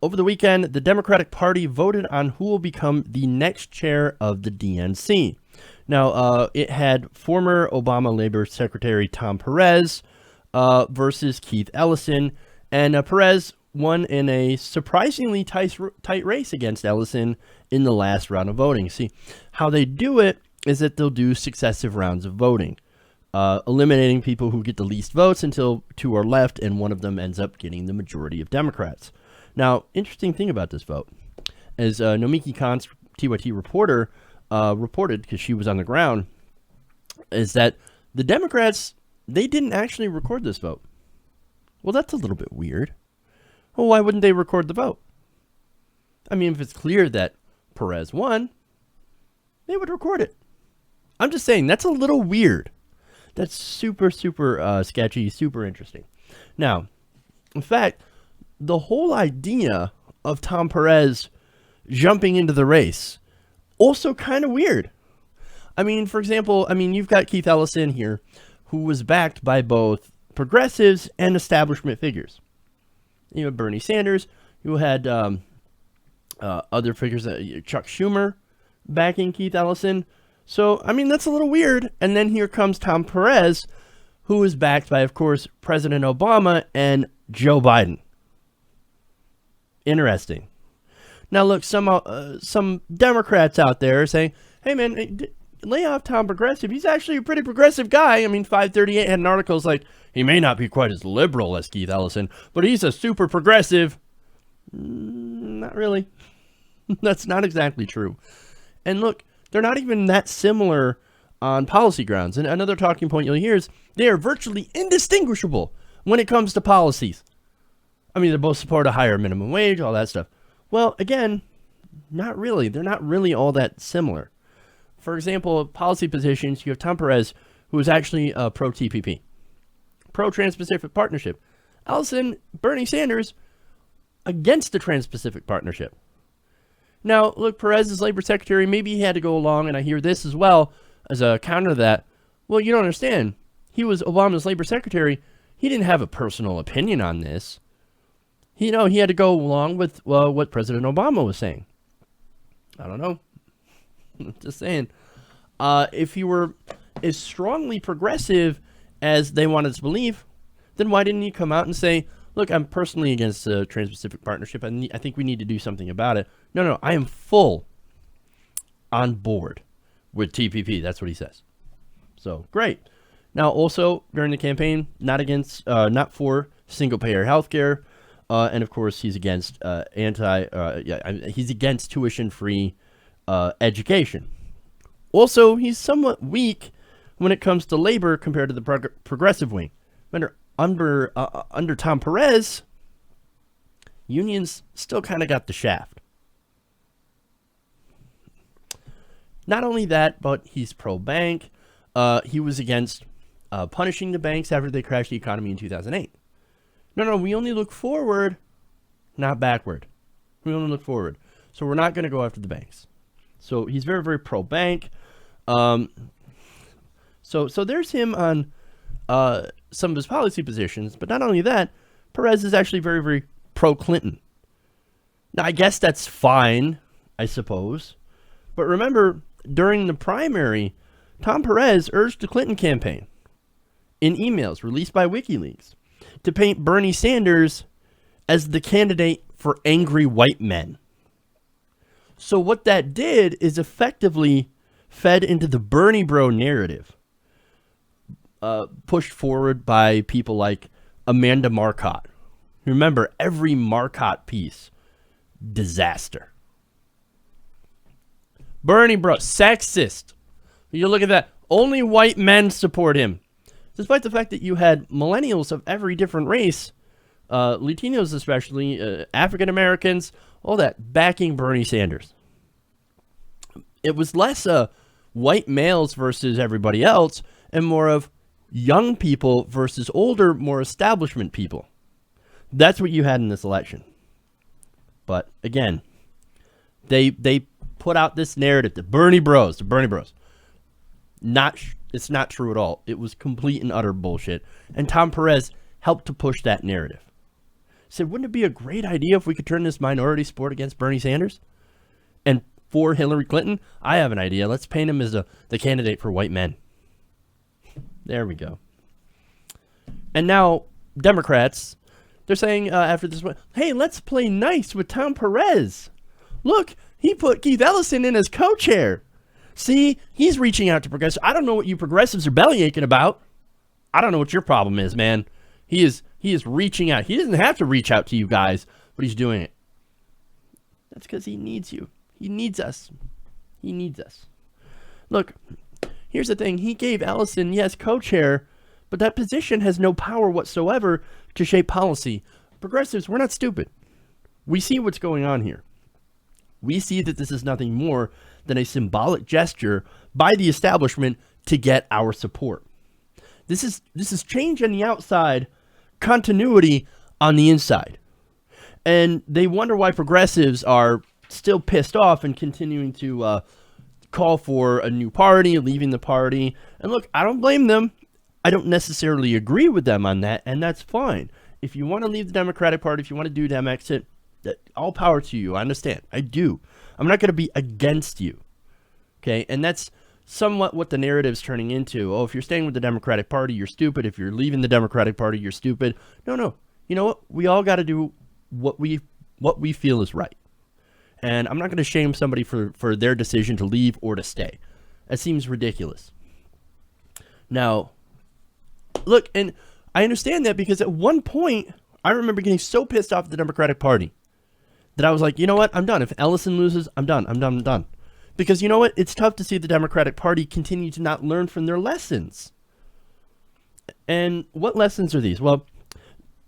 over the weekend, the Democratic Party voted on who will become the next chair of the DNC. Now, it had former Obama Labor Secretary Tom Perez versus Keith Ellison, and Perez won in a surprisingly tight race against Ellison in the last round of voting. See, how they do it is that they'll do successive rounds of voting, eliminating people who get the least votes until two are left, and one of them ends up getting the majority of Democrats. Now, interesting thing about this vote, as Nomiki Khan's TYT reporter reported, because she was on the ground, is that the Democrats, they didn't actually record this vote. Well, that's a little bit weird. Well, why wouldn't they record the vote? I mean, if it's clear that Perez won, they would record it. I'm just saying, that's a little weird. That's super, super sketchy, super interesting. Now, in fact, the whole idea of Tom Perez jumping into the race, also kind of weird. I mean, for example, you've got Keith Ellison here, who was backed by both progressives and establishment figures. You know, Bernie Sanders, who had other figures, Chuck Schumer backing Keith Ellison. So, I mean, that's a little weird. And then here comes Tom Perez, who is backed by, of course, President Obama and Joe Biden. Interesting. Now, look, some Democrats out there are saying, hey, man, lay off Tom Progressive. He's actually a pretty progressive guy. I mean, 538 had an article like, he may not be quite as liberal as Keith Ellison, but he's a super progressive. Not really. That's not exactly true. And look, they're not even that similar on policy grounds. And another talking point you'll hear is they are virtually indistinguishable when it comes to policies. I mean, they both support a higher minimum wage, all that stuff. Well, again, not really. They're not really all that similar. For example, policy positions, you have Tom Perez, who is actually pro-TPP, pro-Trans-Pacific Partnership. Ellison, Bernie Sanders, against the Trans-Pacific Partnership. Now, look, Perez is Labor Secretary. Maybe he had to go along, and I hear this as well as a counter to that. Well, you don't understand. He was Obama's Labor Secretary. He didn't have a personal opinion on this. He had to go along with what President Obama was saying. I don't know. Just saying. If he were as strongly progressive as they wanted to believe, then why didn't he come out and say, look, I'm personally against the Trans-Pacific Partnership, and I think we need to do something about it. No, I am full on board with TPP. That's what he says. So, great. Now, also, during the campaign, not for single-payer health care. And of course, he's against he's against tuition-free education. Also, he's somewhat weak when it comes to labor compared to the progressive wing. Under Tom Perez, unions still kind of got the shaft. Not only that, but he's pro-bank. He was against punishing the banks after they crashed the economy in 2008. No, we only look forward, not backward. We only look forward. So we're not going to go after the banks. So he's very, very pro-bank. So there's him on some of his policy positions. But not only that, Perez is actually very, very pro-Clinton. Now, I guess that's fine, I suppose. But remember, during the primary, Tom Perez urged the Clinton campaign in emails released by WikiLeaks to paint Bernie Sanders as the candidate for angry white men. So what that did is effectively fed into the Bernie bro narrative, pushed forward by people like Amanda Marcotte. Remember, every Marcotte piece, disaster. Bernie bro, sexist. You look at that. Only white men support him. Despite the fact that you had millennials of every different race, Latinos especially, African Americans, all that, backing Bernie Sanders. It was less white males versus everybody else, and more of young people versus older, more establishment people. That's what you had in this election. But again, they put out this narrative, the Bernie Bros. It's not true at all. It was complete and utter bullshit. And Tom Perez helped to push that narrative. said, wouldn't it be a great idea if we could turn this minority sport against Bernie Sanders and for Hillary Clinton? I have an idea. Let's paint him as the candidate for white men. There we go. And now Democrats, they're saying after this one, hey, let's play nice with Tom Perez. Look, he put Keith Ellison in as co-chair. See, he's reaching out to progressives. I don't know what you progressives are belly aching about. I don't know what your problem is, man. He is reaching out. He doesn't have to reach out to you guys, but he's doing it. That's because he needs you. He needs us. He needs us. Look, here's the thing. He gave Ellison, yes, co-chair, but that position has no power whatsoever to shape policy. Progressives, we're not stupid. We see what's going on here. We see that this is nothing more than a symbolic gesture by the establishment to get our support. This is change on the outside, continuity on the inside. And they wonder why progressives are still pissed off and continuing to call for a new party, leaving the party. And look, I don't blame them. I don't necessarily agree with them on that, and that's fine. If you want to leave the Democratic Party, if you want to do Dem exit, all power to you. I understand. I do. I'm not going to be against you. Okay? And that's somewhat what the narrative's turning into. Oh, if you're staying with the Democratic Party, you're stupid. If you're leaving the Democratic Party, you're stupid. No. You know what? We all got to do what we feel is right. And I'm not going to shame somebody for their decision to leave or to stay. That seems ridiculous. Now, look, and I understand that because at one point, I remember getting so pissed off at the Democratic Party that I was like, you know what? I'm done. If Ellison loses, I'm done. I'm done. Because you know what? It's tough to see the Democratic Party continue to not learn from their lessons. And what lessons are these? Well,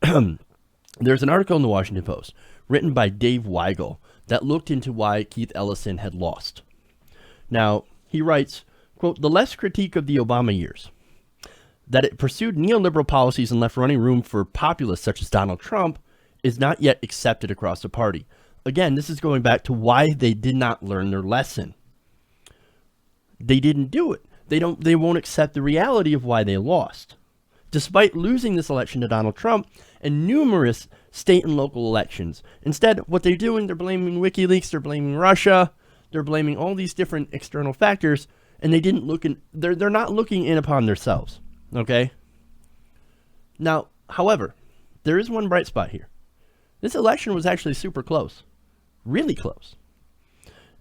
there's an article in the Washington Post written by Dave Weigel that looked into why Keith Ellison had lost. Now, he writes, quote, the less critique of the Obama years, that it pursued neoliberal policies and left running room for populists such as Donald Trump, is not yet accepted across the party. Again, this is going back to why they did not learn their lesson. They didn't do it. They won't accept the reality of why they lost. Despite losing this election to Donald Trump and numerous state and local elections. Instead, what they're doing, they're blaming WikiLeaks, they're blaming Russia, they're blaming all these different external factors, and they didn't look in, they're not looking in upon themselves. Okay? Now, however, there is one bright spot here. This election was actually super close. Really close.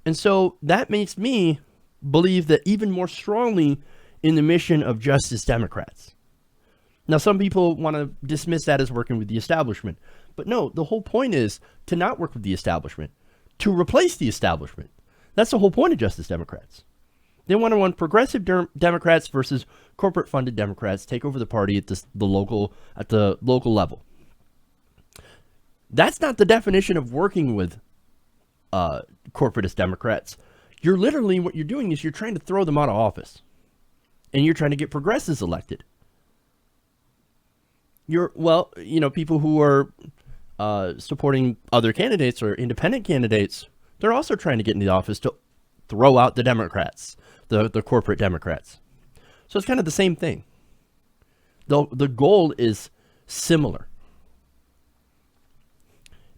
And so that makes me believe that even more strongly in the mission of Justice Democrats. Now, some people want to dismiss that as working with the establishment. But no, the whole point is to not work with the establishment, to replace the establishment. That's the whole point of Justice Democrats. They want to run progressive Democrats versus corporate-funded Democrats take over the party at the local level. That's not the definition of working with corporatist Democrats. You're literally, what you're doing is you're trying to throw them out of office. And you're trying to get progressives elected. People who are supporting other candidates or independent candidates, they're also trying to get into the office to throw out the Democrats, the corporate Democrats. So it's kind of the same thing. The goal is similar.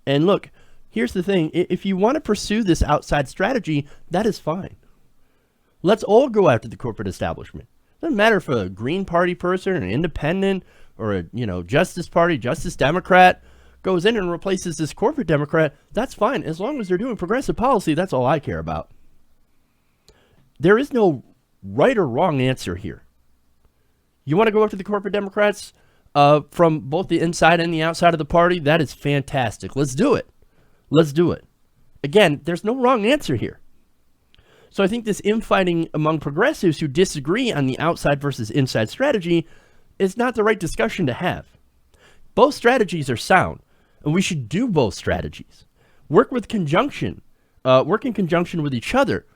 And look, here's the thing. If you want to pursue this outside strategy, that is fine. Let's all go after the corporate establishment. Doesn't matter if a Green Party person, an independent, or a Justice Party, Justice Democrat goes in and replaces this corporate Democrat. That's fine. As long as they're doing progressive policy, that's all I care about. There is no right or wrong answer here. You want to go after the corporate Democrats from both the inside and the outside of the party? That is fantastic. Let's do it. Let's do it. Again, there's no wrong answer here. So I think this infighting among progressives who disagree on the outside versus inside strategy is not the right discussion to have. Both strategies are sound, and we should do both strategies. Work in conjunction with each other.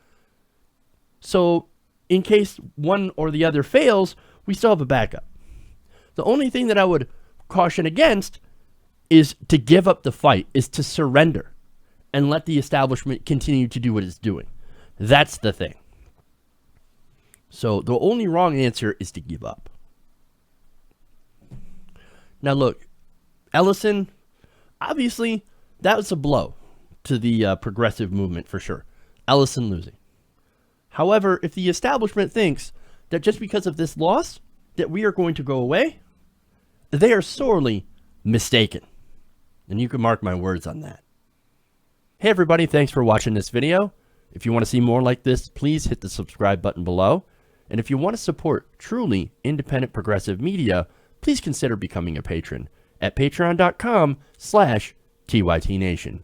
So in case one or the other fails, we still have a backup. The only thing that I would caution against is to give up the fight, is to surrender and let the establishment continue to do what it's doing. That's the thing. So the only wrong answer is to give up. Now look, Ellison, obviously, that was a blow to the progressive movement for sure. Ellison losing. However, if the establishment thinks that just because of this loss that we are going to go away, they are sorely mistaken. And you can mark my words on that. Hey everybody, thanks for watching this video. If you want to see more like this, please hit the subscribe button below. And if you want to support truly independent progressive media, please consider becoming a patron at patreon.com/TYTNation.